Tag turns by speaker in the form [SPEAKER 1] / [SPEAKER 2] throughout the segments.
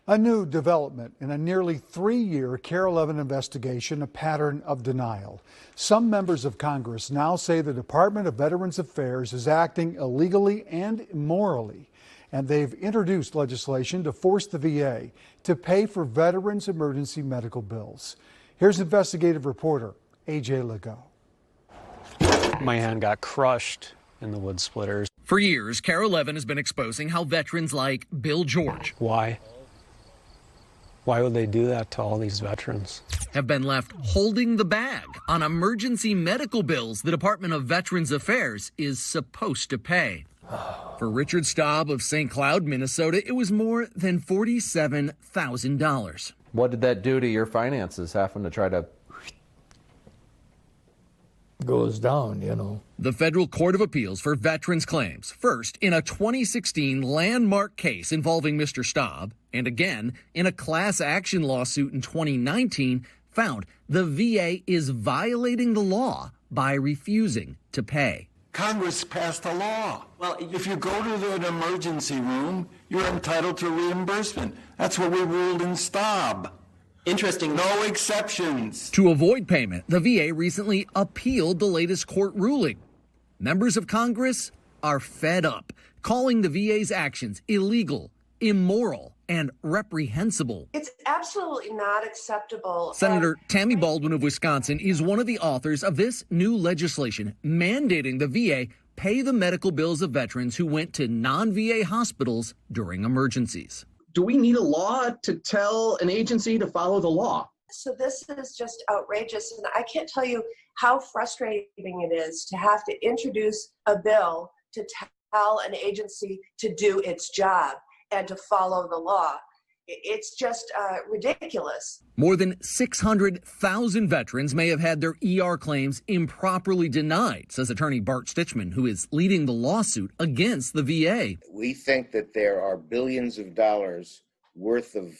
[SPEAKER 1] A new development in a nearly 3-year KARE11 investigation, a pattern of denial. Some members of Congress now say the Department of Veterans Affairs is acting illegally and immorally, and they've introduced legislation to force the VA to pay for veterans' emergency medical bills. Here's investigative reporter AJ Legault.
[SPEAKER 2] My hand got crushed in the wood splitters.
[SPEAKER 3] For years, KARE11 has been exposing how veterans like Bill George.
[SPEAKER 2] Why? Why would they do that to all these veterans?
[SPEAKER 3] Have been left holding the bag on emergency medical bills the Department of Veterans Affairs is supposed to pay. For Richard Staub of St. Cloud, Minnesota, it was more than $47,000.
[SPEAKER 4] What did that do to your finances, having to try to...
[SPEAKER 5] goes down, you know.
[SPEAKER 3] The Federal Court of Appeals for Veterans Claims, first in a 2016 landmark case involving Mr. Staub, and again in a class action lawsuit in 2019, found the VA is violating the law by refusing to pay.
[SPEAKER 6] Congress passed a law. Well, if you go to an emergency room, you're entitled to reimbursement. That's what we ruled in Staub.
[SPEAKER 7] Interesting.
[SPEAKER 6] No exceptions.
[SPEAKER 3] To avoid payment, the VA recently appealed the latest court ruling. Members of Congress are fed up, calling the VA's actions illegal, immoral, and reprehensible.
[SPEAKER 8] It's absolutely not acceptable.
[SPEAKER 3] Senator Tammy Baldwin of Wisconsin is one of the authors of this new legislation mandating the VA pay the medical bills of veterans who went to non-VA hospitals during emergencies.
[SPEAKER 7] Do we need a law to tell an agency to follow the law?
[SPEAKER 8] So this is just outrageous, and I can't tell you how frustrating it is to have to introduce a bill to tell an agency to do its job and to follow the law. It's just ridiculous.
[SPEAKER 3] More than 600,000 veterans may have had their ER claims improperly denied, says attorney Bart Stichman, who is leading the lawsuit against the VA.
[SPEAKER 9] We think that there are billions of dollars worth of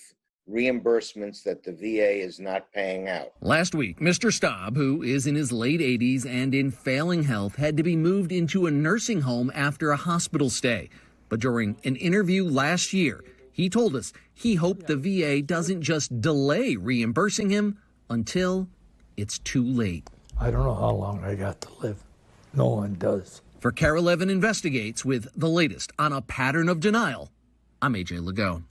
[SPEAKER 9] reimbursements that the VA is not paying out.
[SPEAKER 3] Last week, Mr. Staub, who is in his late 80s and in failing health, had to be moved into a nursing home after a hospital stay. But during an interview last year, he told us he hoped the VA doesn't just delay reimbursing him until it's too late.
[SPEAKER 5] I don't know how long I got to live. No one does.
[SPEAKER 3] For KARE11 Investigates, with the latest on a pattern of denial, I'm AJ Legault.